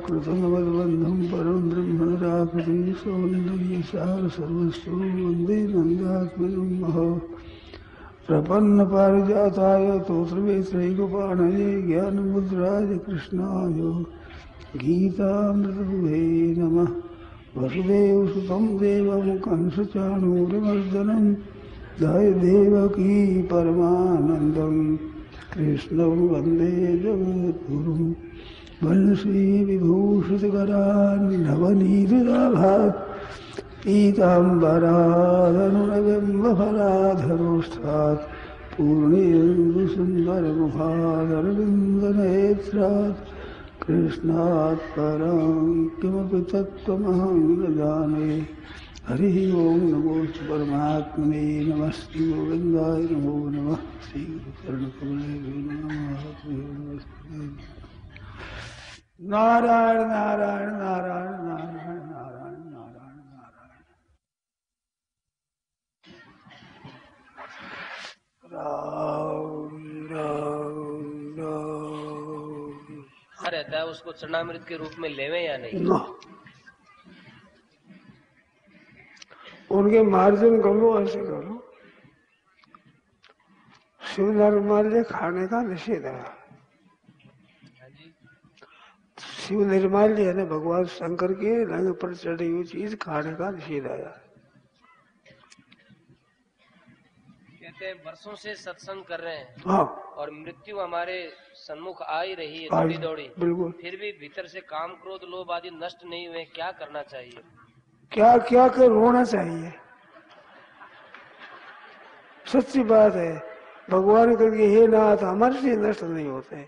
कृतनवद्बन्धं परं ब्रह्मणराकृति सौन्दर्यसार सर्वस्व वन्दे नन्दात्मजं महः प्रपन्नपारिजाताय तोत्रवेत्रैकपाणये ज्ञानमुद्राय कृष्णाय गीतामृतदुहे नमः। वसुदेवसुतं देवं कंसचाणूरमर्दनं देवकी परमानन्दं कृष्णं वन्दे जगद्गुरुं। वंशीविभूषितकरान्नवनीतदाभात् पीताम्बरादनुरबिम्बफलाधरोष्ठात् पूर्णेन्दुसुन्दरमुखादरविन्दनेत्रात् कृष्णात् परं किमपि तत्त्वमहं न जाने। हरिः ओं नमोस्तु परमात्मने नमस्ते गोविन्दाय नमो नमः। श्रीगुरुचरणकमले नमः। नारायण नारायण नारायण नारायण नारायण नारायण नारायण राम राम राम। रहता है उसको चरणामृत के रूप में लेवे या नहीं? ना, उनके मार्जन करो, ऐसे करो। शिव निर्माल्य खाने का निषेध है। शिव निर्माल्य है ना, भगवान शंकर के रंग पर चढ़ी हुई चीज खाने का निषेध आया। कहते हैं वर्षों से सत्संग कर रहे हैं, हाँ, और मृत्यु हमारे सन्मुख आ ही रही है दौड़ी दौड़ी, बिल्कुल। फिर भी भीतर से काम क्रोध लोभ आदि नष्ट नहीं हुए, क्या करना चाहिए? क्या क्या कर रोना चाहिए, सच्ची बात है। भगवान करके हे नाथ हमारे से नष्ट नहीं होते।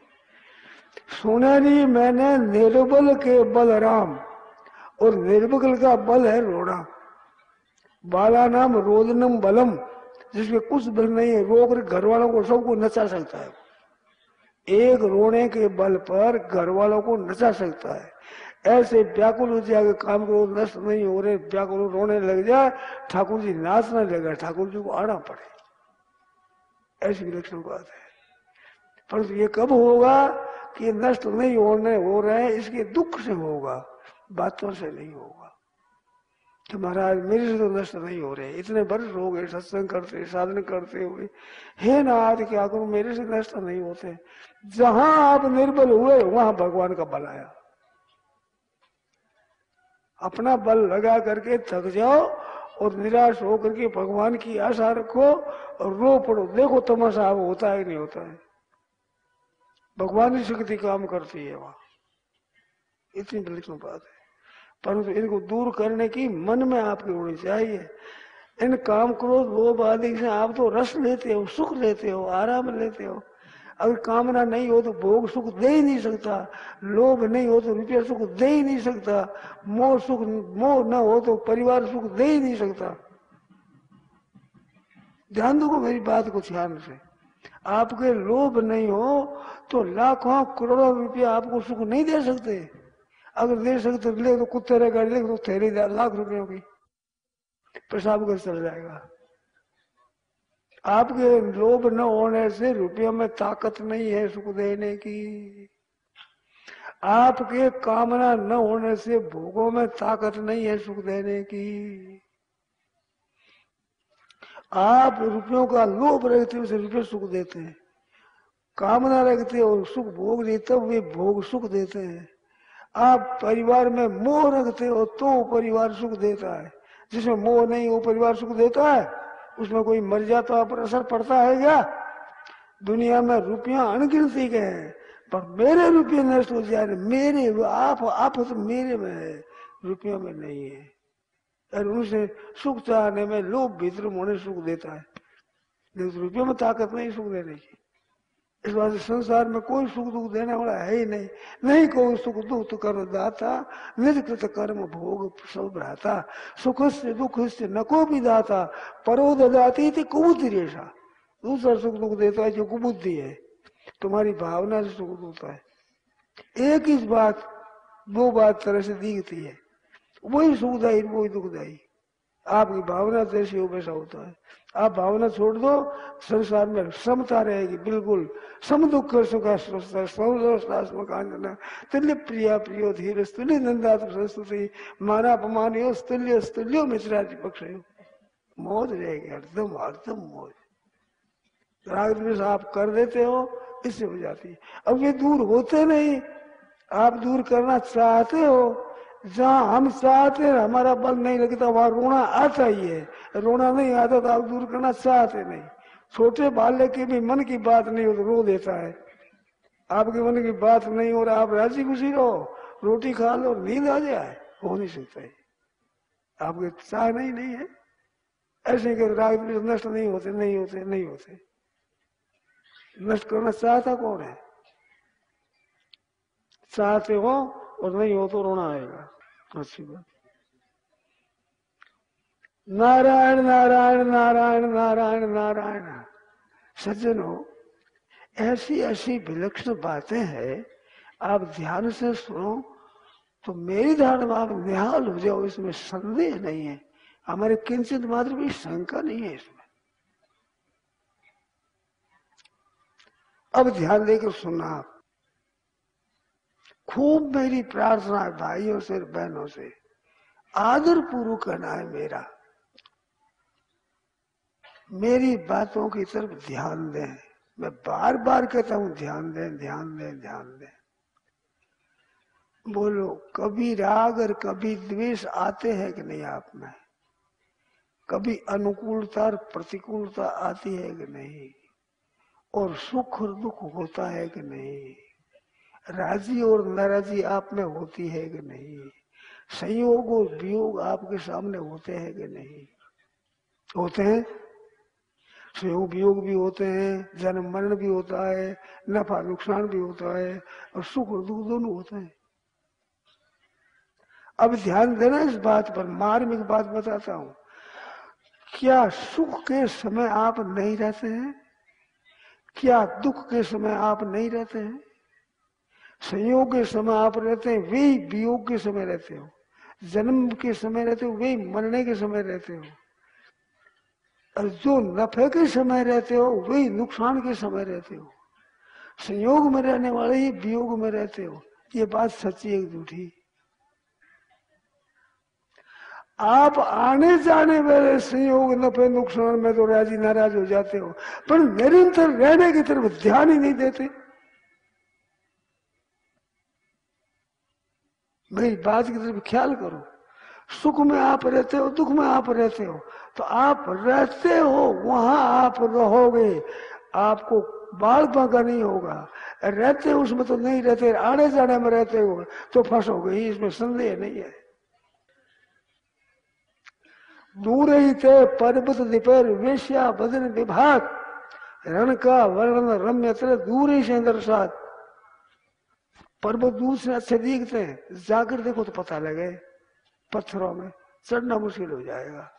सुनेरी मैंने निर्बल के बल राम, और निर्बल का बल है रोना। बाला नाम रोदनम बलम, जिसमें कुछ बल नहीं है, रोकर घर वालों को सबको नचा सकता है। एक रोने के बल पर घर वालों को नचा सकता है। ऐसे व्याकुल हो जाए, काम करो नष्ट नहीं हो रहे, व्याकुल रोने लग जाए, ठाकुर जी नाचने लगे, ठाकुर जी को आना पड़े, ऐसी विलक्षण बात है। परंतु ये कब होगा कि नष्ट नहीं होने हो रहे हैं, इसके दुख से होगा, बातों से नहीं होगा। तो महाराज मेरे से तो नष्ट नहीं हो रहे, इतने वर्ष हो गए सत्संग करते साधन करते हुए, हे नाथ क्या करूं, मेरे से नष्ट नहीं होते। जहां आप निर्बल हुए वहां भगवान का बल आया। अपना बल लगा करके थक जाओ और निराश होकर के भगवान की आशा रखो और रो पड़ो, देखो तमाशा अब होता है नहीं होता है। भगवान की शक्ति काम करती है वहां, इतनी विलक्षण बात है। परंतु इनको दूर करने की मन में आपकी होनी चाहिए। इन काम क्रोध लोभ आदि से आप तो रस लेते हो, सुख लेते हो, आराम लेते हो। अगर कामना नहीं हो तो भोग सुख दे ही नहीं सकता, लोभ नहीं हो तो रुपया सुख दे ही नहीं सकता, मोह न हो तो परिवार सुख दे ही नहीं सकता। ध्यान दो मेरी बात को ध्यान से। आपके लोभ नहीं हो तो लाखों करोड़ों रुपया आपको सुख नहीं दे सकते। अगर दे सकते ले तो कुत्ते रह गाड़ी ले तो थैली लाख रुपयों की पेशाब कर चल जाएगा। आपके लोभ न होने से रुपयों में ताकत नहीं है सुख देने की। आपके कामना न होने से भोगों में ताकत नहीं है सुख देने की। आप रुपयों का लोभ रखते हो, रुपये सुख देते हैं। कामना रखते हो सुख भोग देते हो, वे भोग सुख देते हैं। आप परिवार में मोह रखते हो तो परिवार सुख देता है, जिसमें मोह नहीं वो परिवार सुख देता है? उसमें कोई मर जाता है पर असर पड़ता है क्या? दुनिया में रुपया अनगिनती के हैं, पर मेरे रुपये नष्ट हो जाए, मेरे आप तो मेरे में है, रुपयों में नहीं है। और उनसे सुख चाहने में लोभ भीतर होने सुख देता है, लेकिन रुपयों में ताकत नहीं सुख देने की। इस बात से संसार में कोई सुख दुख देने वाला है ही नहीं। नहीं कोई सुख दुख कर दाता, निज कृत कर्म भोग सब भ्राता, सुख से दुख से न को भी दाता, परो ददाती थी कुबुद्धि रेशा। दूसरा सुख दुख देता है जो कुबुद्धि है, तुम्हारी भावना से सुख होता है। एक ही बात दो बात तरह से दिखती है, वही सुखदायी वही दुखदायी। आपकी भावना जैसी हो वैसा होता है। आप भावना छोड़ दो, संसार में समता रहेगी बिल्कुल। सम दुख सुखा तुल्य प्रिया प्रियो धीर तुल्य नंदा संस्तुति माना अपमान यो स्तुल्य स्तुल्यो मिश्राजी पक्ष मौज रहेगी, हरदम हरदम मौज। राग द्वेष आप कर देते हो, इससे हो जाती है। अब ये दूर होते नहीं, आप दूर करना चाहते हो। जहाँ हम चाहते हैं हमारा बल नहीं लगता, वहां रोना आता ही है। रोना नहीं आता तो आप दूर करना चाहते नहीं। छोटे बालक के भी मन की बात नहीं हो तो रो देता है। आपके मन की बात नहीं हो रहा, आप राजी खुशी रहो, रोटी खा लो, नींद आ जाए, हो नहीं सकता है। आपके चाह नहीं है। ऐसे के राग द्वेष नष्ट नहीं होते, नहीं होते, नहीं होते। नष्ट करना चाहता कौन है? चाहते हो और नहीं हो तो रोना आएगा। अच्छी बात। नारायण नारायण नारायण नारायण नारायण। सज्जनों, ऐसी ऐसी विलक्षण बातें हैं, आप ध्यान से सुनो तो मेरी धारणा में आप निहाल हो जाओ, इसमें संदेह नहीं है। हमारे किंचित मात्र भी शंका नहीं है इसमें। अब ध्यान देकर सुनना आप। खूब मेरी प्रार्थना है भाइयों से बहनों से, आदर पूर्वक कहना है मेरा, मेरी बातों की तरफ ध्यान दें। मैं बार बार कहता हूं ध्यान दें, ध्यान दें, ध्यान दें। बोलो, कभी राग और कभी द्वेष आते हैं कि नहीं आप में? कभी अनुकूलता और प्रतिकूलता आती है कि नहीं? और सुख और दुख होता है कि नहीं? राजी और नाराजी आप में होती है कि नहीं? संयोग और वियोग आपके सामने होते हैं कि नहीं? होते हैं। संयोग वियोग भी होते हैं, जन्म मरण भी होता है, नफा नुकसान भी होता है, और सुख और दुख दोनों होते हैं। अब ध्यान देना इस बात पर, मार्मिक बात बताता हूं। क्या सुख के समय आप नहीं रहते हैं? क्या दुख के समय आप नहीं रहते हैं? संयोग के समय आप रहते हैं, वे वियोग के समय रहते हो। जन्म के समय रहते हो, वे मरने के समय रहते हो। और जो नफे के समय रहते हो, वही नुकसान के समय रहते हो। संयोग में रहने वाले ही वियोग में रहते हो। ये बात सच्ची है झूठी? आप आने जाने वाले संयोग नफे नुकसान में तो राजी नाराज हो जाते हो, पर निरंतर रहने की तरफ ध्यान ही नहीं देते। मेरी बात की तरफ ख्याल करो। सुख में आप रहते हो, दुख में आप रहते हो, तो आप रहते हो वहां आप रहोगे, आपको बाल बांका नहीं होगा। रहते हो उसमें तो नहीं रहते, आने जाने में रहते हो तो फंसोगे ही, इसमें संदेह नहीं है। दूर ही थे पर्वत दिपर वेश्या बदन विभाग, रण का वर्णन रम्य दूर ही से दर्शात। पर्वत दूर से अच्छे दिखते हैं, जाकर देखो तो पता लगे पत्थरों में चढ़ना मुश्किल हो जाएगा।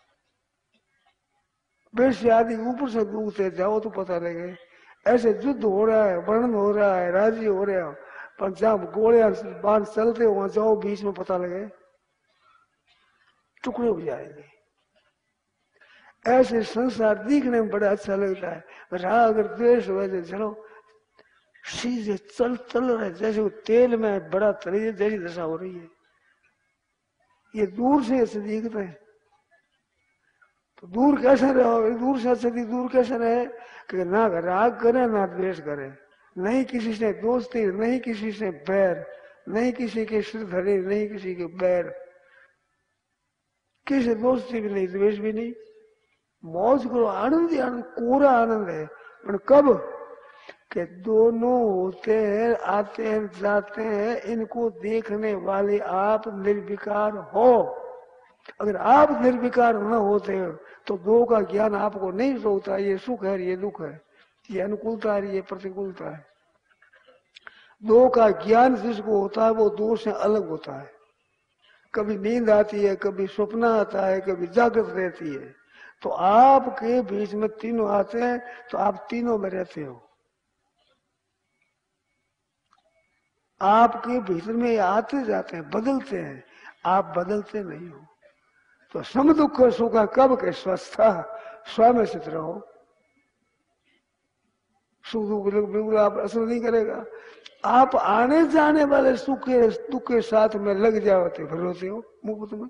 बेश आदि ऊपर से दूरते जाओ तो पता लगे। ऐसे युद्ध हो रहा है, वर्णन हो रहा है, राजी हो रहे हो, पर जब गोले बाण चलते हो वहां जाओ, बीच में पता लगे टुकड़े हो जाएंगे। ऐसे संसार दिखने में बड़ा अच्छा लगता है, राग और द्वेष वजह चलो सीधे चल चल रहे, जैसे वो तेल में बड़ा तरी जैसी दशा हो रही है। ये दूर से ऐसे दिखते हैं, तो दूर कैसे रहो? दूर से अच्छे दूर कैसे रहे कि ना राग करे ना द्वेष करे, नहीं किसी से दोस्ती, नहीं किसी से बैर, नहीं किसी के सिर धरे, नहीं किसी के बैर, किसी दोस्ती भी नहीं, द्वेष भी नहीं। मौज करो, आनंद ही आनंद, कोरा आनंद है। पर कब कि दोनों होते हैं, आते हैं जाते हैं, इनको देखने वाले आप निर्विकार हो। अगर आप निर्विकार न होते हो तो दो का ज्ञान आपको नहीं होता। ये सुख है, ये दुख है, ये अनुकूलता है, ये प्रतिकूलता है। दो का ज्ञान जिसको होता है वो दो से अलग होता है। कभी नींद आती है, कभी सपना आता है, कभी जागृत रहती है। तो आपके बीच में तीनों आते हैं, तो आप तीनों में रहते हो। आपके भीतर में आते जाते हैं, बदलते हैं, आप बदलते नहीं हो। तो सम दुख सुख कब के स्वस्था स्वयं स्थित रहो। सुख दुख बिल्कुल आप असर नहीं करेगा। आप आने जाने वाले सुख के दुख के साथ में लग जाते फिर होते हो मुफ्त में।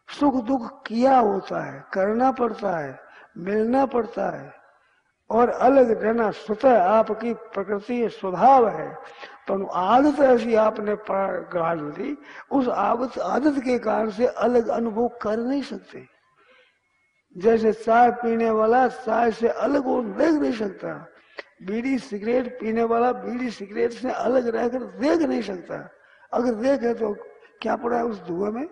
सुख दुख किया होता है, करना पड़ता है, मिलना पड़ता है, और अलग रहना स्वतः आपकी प्रकृति स्वभाव है। पर आदत ऐसी आपने गाड़ ली, उस आदत के कारण से अलग अनुभव कर नहीं सकते। जैसे चाय पीने वाला चाय से अलग वो देख नहीं सकता, बीड़ी सिगरेट पीने वाला बीड़ी सिगरेट से अलग रहकर देख नहीं सकता। अगर देखे तो क्या पड़ा है उस धुएं में?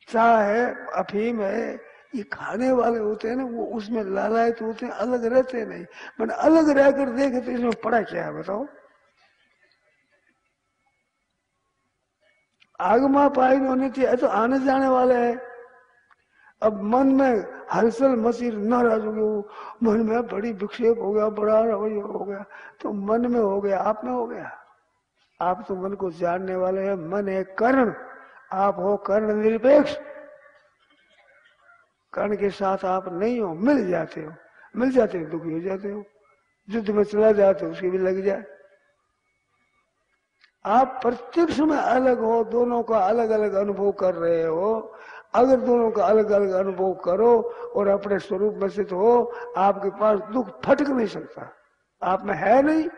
चाय है, अफीम है, ये खाने वाले होते हैं ना, वो उसमें लालायत होते हैं, अलग रहते नहीं। मैंने अलग रहकर देखे तो इसमें पड़ा क्या है बताओ? आगमा पाई होनी चाहिए तो आने जाने वाले हैं। अब मन में हलचल मची नाराज हो गया, मन में बड़ी विक्षेप हो गया, बड़ा रवैया हो गया, तो मन में हो गया, आप में हो गया। आप तो मन को जानने वाले हैं, मन है कर्ण, आप हो कर्ण निरपेक्ष। कर्ण के साथ आप नहीं हो, मिल जाते हो, मिल जाते हो दुखी हो जाते हो, युद्ध में चला जाते हो उसकी भी लग जाए। आप प्रत्यक्ष में अलग हो, दोनों का अलग अलग अनुभव कर रहे हो। अगर दोनों का अलग अलग अनुभव करो और अपने स्वरूप में स्थित हो, आपके पास दुख फटक नहीं सकता। आप में है नहीं,